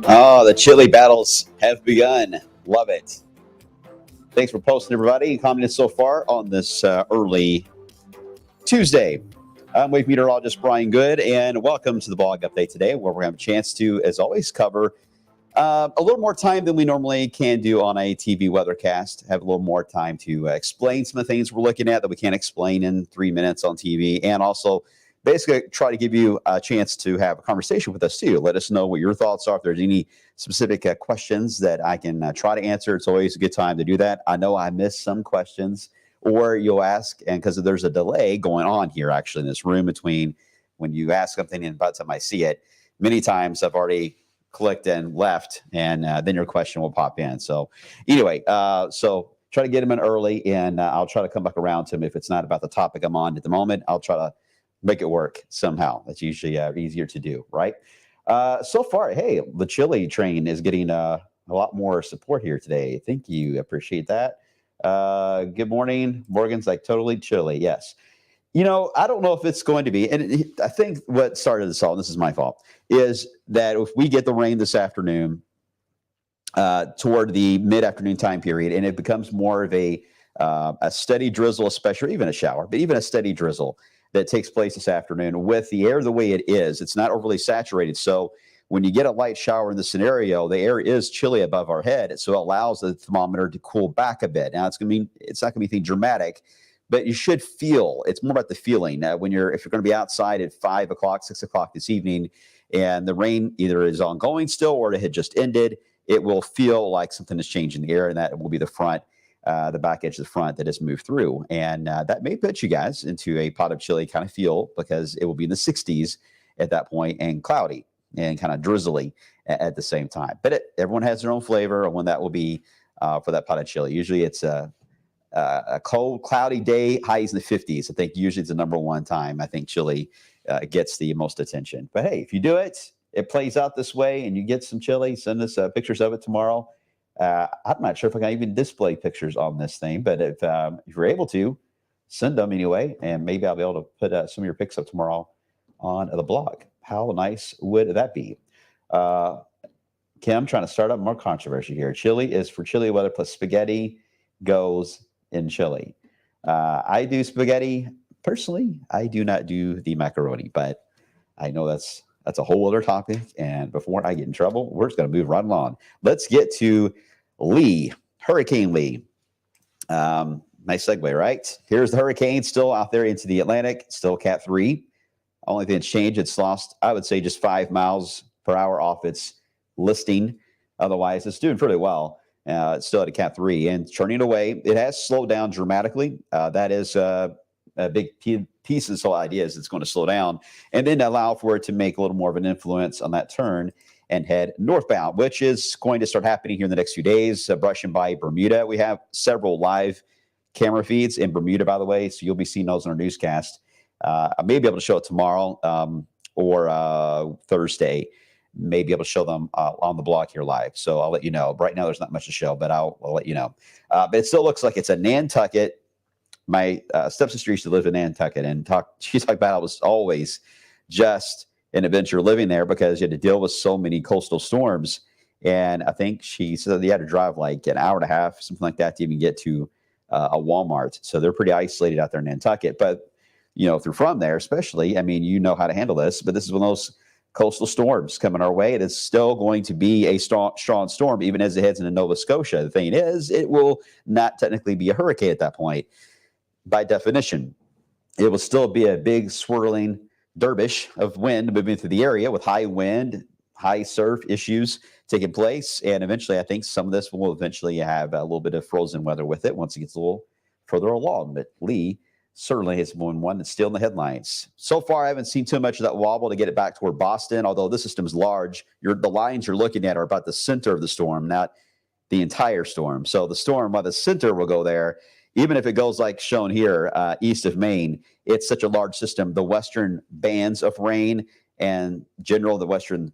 Oh, the chili battles have begun. Love it. Thanks for posting, everybody, and commenting so far on this early Tuesday. I'm wave meteorologist Brian Good, and welcome to the blog update today, where we're going to have a chance to, as always, cover a little more time than we normally can do on a TV weathercast. Have a little more time to explain some of the things we're looking at that we can't explain in 3 minutes on TV, and also basically try to give you a chance to have a conversation with us too. Let us know what your thoughts are. If there's any specific questions that I can try to answer, it's always a good time to do that. I know I missed some questions, or you'll ask, and because there's a delay going on here actually in this room between when you ask something and by the time I see it. Many times I've already clicked and left, and then your question will pop in. So anyway, so try to get them in early, and I'll try to come back around to them. If it's not about the topic I'm on at the moment, I'll try to make it work somehow. That's usually easier to do, right? So far, hey, the chili train is getting a lot more support here today. Thank you. Appreciate that. Good morning. Morgan's like, totally chilly. Yes. You know, I don't know if it's going to be, and I think what started this all, and this is my fault, is that if we get the rain this afternoon toward the mid-afternoon time period, and it becomes more of a steady drizzle, especially even a shower, but even a steady drizzle that takes place this afternoon with the air the way it is, it's not overly saturated. So when you get a light shower in the scenario, the air is chilly above our head. So it allows the thermometer to cool back a bit. Now it's not going to be anything dramatic, but you should feel, it's more about the feeling. If you're going to be outside at 5 o'clock, 6 o'clock this evening, and the rain either is ongoing still or it had just ended, it will feel like something has changed in the air, and that will be the back edge of the front that has moved through. And that may put you guys into a pot of chili kind of feel, because it will be in the 60s at that point and cloudy and kind of drizzly at the same time. But everyone has their own flavor on when that will be for that pot of chili. Usually it's a cold, cloudy day, highs in the 50s. I think usually it's the number one time I think chili gets the most attention. But hey, if you do it, it plays out this way and you get some chili, send us pictures of it tomorrow. I'm not sure if I can even display pictures on this thing, but if you're able to, send them anyway, and maybe I'll be able to put some of your pics up tomorrow on the blog. How nice would that be? Kim, trying to start up more controversy here. Chili is for chilly weather, plus spaghetti goes in chili. I do spaghetti. Personally, I do not do the macaroni, but I know that's a whole other topic. And before I get in trouble, we're just going to move right along. Let's get to Lee, Hurricane Lee. Nice segue, right? Here's the hurricane still out there into the Atlantic, still Cat 3. Only thing that's changed, it's lost, I would say, just 5 miles per hour off its listing. Otherwise, it's doing pretty well. It's still at a Cat 3 and turning away. It has slowed down dramatically. That is a big piece of this whole idea, is it's going to slow down and then allow for it to make a little more of an influence on that turn and head northbound, which is going to start happening here in the next few days, brushing by Bermuda. We have several live camera feeds in Bermuda, by the way, so you'll be seeing those in our newscast. I may be able to show it tomorrow or Thursday. May be able to show them on the blog here live. So I'll let you know. Right now, there's not much to show, but I'll let you know. But it still looks like it's a Nantucket. My stepsister used to live in Nantucket, and she talked about it was always just an adventure living there because you had to deal with so many coastal storms. And I think she said you had to drive like an hour and a half, something like that, to even get to a Walmart. So they're pretty isolated out there in Nantucket. But, if you're from there, especially, I mean, you know how to handle this. But this is one of those coastal storms coming our way. It is still going to be a strong storm, even as it heads into Nova Scotia. The thing is, it will not technically be a hurricane at that point. By definition, it will still be a big swirling dervish of wind moving through the area with high wind, high surf issues taking place. And eventually, I think some of this will eventually have a little bit of frozen weather with it once it gets a little further along. But Lee certainly has been one that's still in the headlines. So far, I haven't seen too much of that wobble to get it back toward Boston, although this system is large. The lines you're looking at are about the center of the storm, not the entire storm. So the storm by the center will go there. Even if it goes like shown here, east of Maine, it's such a large system. The western bands of rain and the western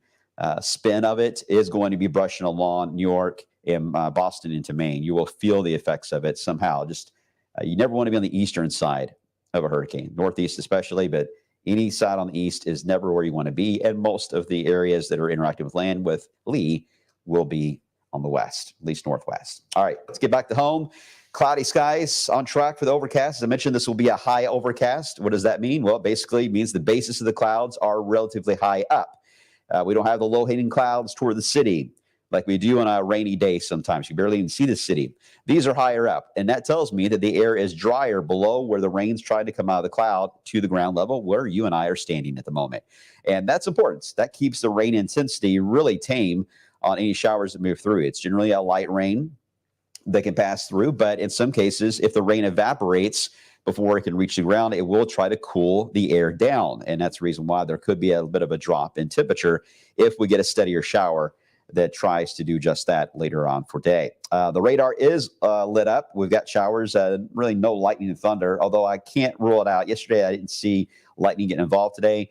spin of it is going to be brushing along New York and Boston into Maine. You will feel the effects of it somehow. You never want to be on the eastern side of a hurricane, northeast especially, but any side on the east is never where you want to be. And most of the areas that are interacting with land with Lee will be on the west, at least northwest. All right, let's get back to home. Cloudy skies on track for the overcast. As I mentioned, this will be a high overcast. What does that mean? Well, it basically means the basis of the clouds are relatively high up. We don't have the low-hanging clouds toward the city like we do on a rainy day sometimes. You barely even see the city. These are higher up, and that tells me that the air is drier below where the rain's trying to come out of the cloud to the ground level where you and I are standing at the moment. And that's important. That keeps the rain intensity really tame on any showers that move through. It's generally a light rain that can pass through, but in some cases, if the rain evaporates before it can reach the ground, it will try to cool the air down. And that's the reason why there could be a bit of a drop in temperature if we get a steadier shower that tries to do just that later on for day. The radar is lit up. We've got showers, really no lightning and thunder, although I can't rule it out. Yesterday, I didn't see lightning getting involved. Today,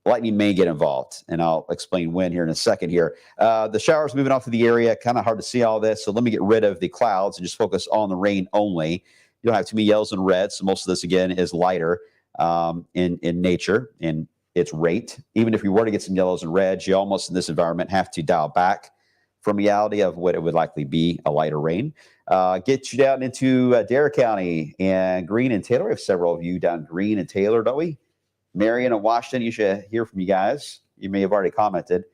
lightning may get involved, and I'll explain when here in a second here. The showers moving off of the area, kind of hard to see all this, so let me get rid of the clouds and just focus on the rain only. You don't have too many yellows and reds, so most of this, again, is lighter in nature, in its rate. Even if you were to get some yellows and reds, you almost, in this environment, have to dial back from reality of what it would likely be, a lighter rain. Get you down into Dare County and Greene and Taylor. We have several of you down Greene and Taylor, don't we? Marion and Washington, you should hear from you guys. You may have already commented.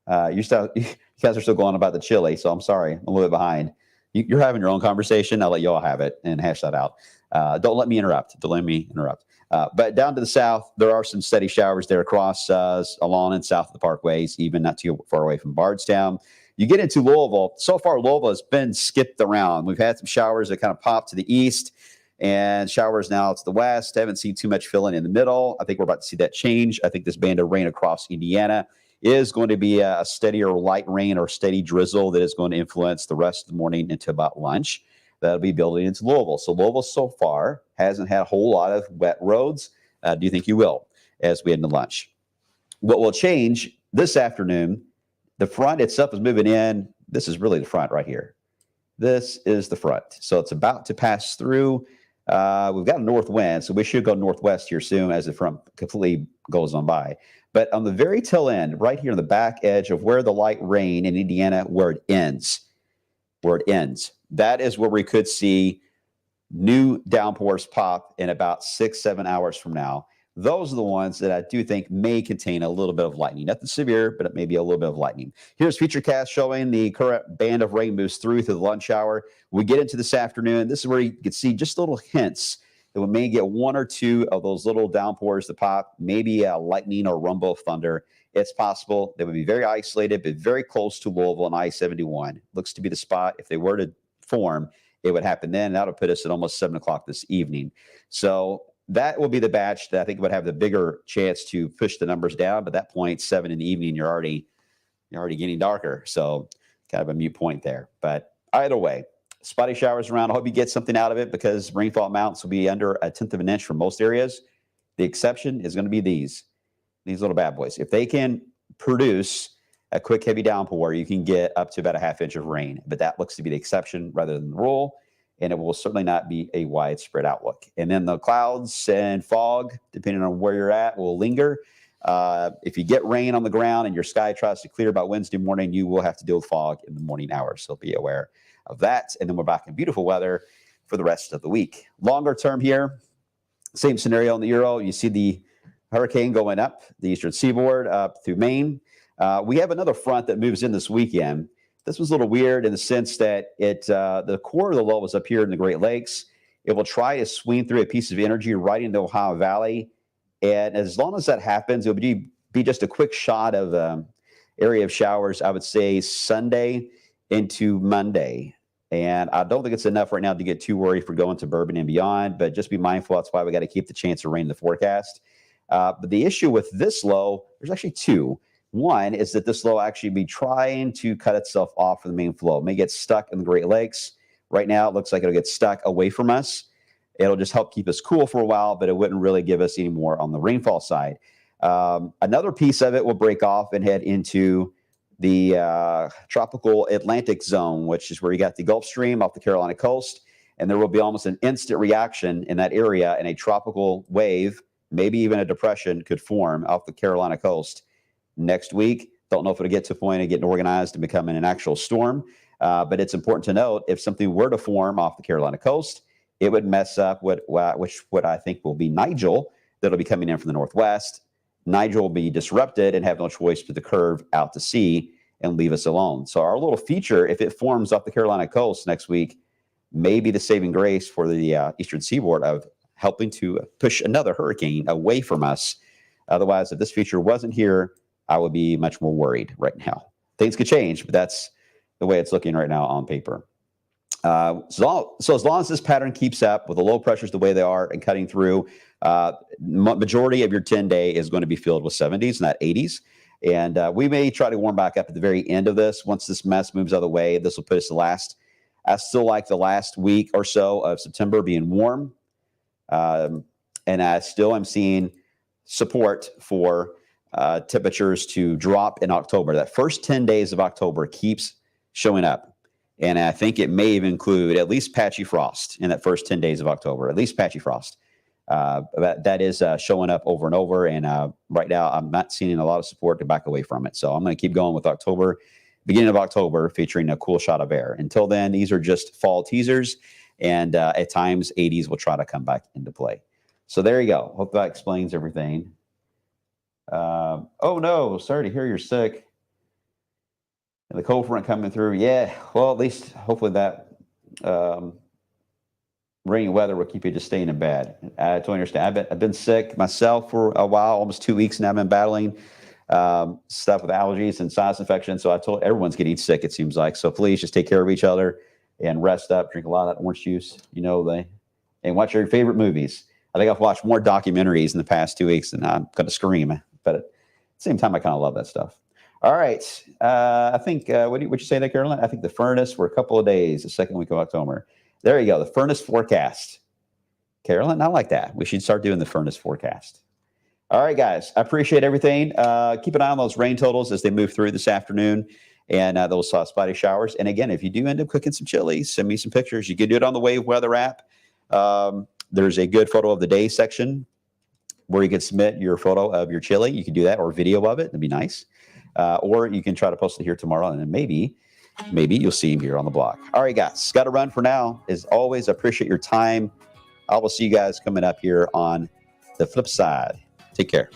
You guys are still going on about the chili, so I'm sorry. I'm a little bit behind. You're having your own conversation. I'll let you all have it and hash that out. Don't let me interrupt. Don't let me interrupt. But down to the south, there are some steady showers there across along and south of the parkways, even not too far away from Bardstown. You get into Louisville. So far, Louisville has been skipped around. We've had some showers that kind of pop to the east and showers now to the west. I haven't seen too much filling in the middle. I think we're about to see that change. I think this band of rain across Indiana is going to be a steadier light rain or steady drizzle that is going to influence the rest of the morning into about lunch. That'll be building into Louisville. So Louisville so far hasn't had a whole lot of wet roads. Do you think you will as we head into lunch? What will change this afternoon, the front itself is moving in. This is really the front right here. This is the front. So it's about to pass through. We've got a north wind, so we should go northwest here soon as the front completely goes on by. But on the very tail end, right here on the back edge of where the light rain in Indiana, where it ends, that is where we could see new downpours pop in about 6-7 hours from now. Those are the ones that I do think may contain a little bit of lightning. Nothing severe, but it may be a little bit of lightning. Here's Futurecast showing the current band of rain moves through the lunch hour. We get into this afternoon. This is where you can see just little hints that we may get one or two of those little downpours that pop, maybe a lightning or rumble of thunder. It's possible. They would be very isolated, but very close to Louisville and I-71. Looks to be the spot. If they were to form, it would happen then. That would put us at almost 7 o'clock this evening. So that will be the batch that I think would have the bigger chance to push the numbers down. But at that point, 7 in the evening, you're already You're already getting darker. So kind of a mute point there. But either way, spotty showers around. I hope you get something out of it because rainfall amounts will be under 1/10 of an inch for most areas. The exception is going to be these little bad boys. If they can produce a quick, heavy downpour, you can get up to about a 1/2 inch of rain. But that looks to be the exception rather than the rule. And it will certainly not be a widespread outlook. And then the clouds and fog, depending on where you're at, will linger. If you get rain on the ground and your sky tries to clear by Wednesday morning, you will have to deal with fog in the morning hours. So be aware of that. And then we're back in beautiful weather for the rest of the week. Longer term here, same scenario in the Euro. You see the hurricane going up the eastern seaboard up through Maine. We have another front that moves in this weekend. This was a little weird in the sense that the core of the low was up here in the Great Lakes. It will try to swing through a piece of energy right into Ohio Valley. And as long as that happens, it would be just a quick shot of area of showers, I would say Sunday into Monday. And I don't think it's enough right now to get too worried for going to Bourbon and beyond, but just be mindful. That's why we got to keep the chance of rain in the forecast. But the issue with this low, there's actually two. One is that this low actually be trying to cut itself off from the main flow. It may get stuck in the Great Lakes. Right now, it looks like it'll get stuck away from us. It'll just help keep us cool for a while, but it wouldn't really give us any more on the rainfall side. Another piece of it will break off and head into the tropical Atlantic zone, which is where you got the Gulf Stream off the Carolina coast. And there will be almost an instant reaction in that area, and a tropical wave, maybe even a depression, could form off the Carolina coast next week. Don't know if it'll get to a point of getting organized and becoming an actual storm. But it's important to note, if something were to form off the Carolina coast, it would mess up what I think will be Nigel that'll be coming in from the northwest. Nigel will be disrupted and have no choice but to curve out to sea and leave us alone. So our little feature, if it forms off the Carolina coast next week, may be the saving grace for the eastern seaboard of helping to push another hurricane away from us. Otherwise, if this feature wasn't here, I would be much more worried right now. Things could change, but that's the way it's looking right now on paper. So as long as this pattern keeps up with the low pressures the way they are and cutting through, majority of your 10-day is going to be filled with 70s, not 80s. And we may try to warm back up at the very end of this. Once this mess moves out of the way, this will put us I still like the last week or so of September being warm. And I still am seeing support for temperatures to drop in October. That first 10 days of October keeps showing up. And I think it may even include at least patchy frost in that first 10 days of October, at least patchy frost. That is showing up over and over. And right now, I'm not seeing a lot of support to back away from it. So I'm going to keep going with October, beginning of October, featuring a cool shot of air. Until then, these are just fall teasers. And at times, 80s will try to come back into play. So there you go. Hope that explains everything. Oh, no. Sorry to hear you're sick. And the cold front coming through. Yeah. Well, at least hopefully that rainy weather will keep you just staying in bed. I totally understand. I've been sick myself for a while, almost 2 weeks, and I've been battling stuff with allergies and sinus infections. So I told everyone's getting sick, it seems like. So please just take care of each other and rest up, drink a lot of that orange juice, and watch your favorite movies. I think I've watched more documentaries in the past 2 weeks than I'm going to scream. But at the same time, I kind of love that stuff. All right. I think, would you say that, Carolyn? I think the furnace for a couple of days, the second week of October. There you go. The furnace forecast. Carolyn, I like that. We should start doing the furnace forecast. All right, guys. I appreciate everything. Keep an eye on those rain totals as they move through this afternoon and those spotty showers. And again, if you do end up cooking some chili, send me some pictures. You can do it on the Wave Weather app. There's a good photo of the day section where you can submit your photo of your chili. You can do that, or video of it. That'd be nice. Or you can try to post it here tomorrow, and then maybe you'll see him here on the block. All right, guys, got to run for now. As always, I appreciate your time. I will see you guys coming up here on the flip side. Take care.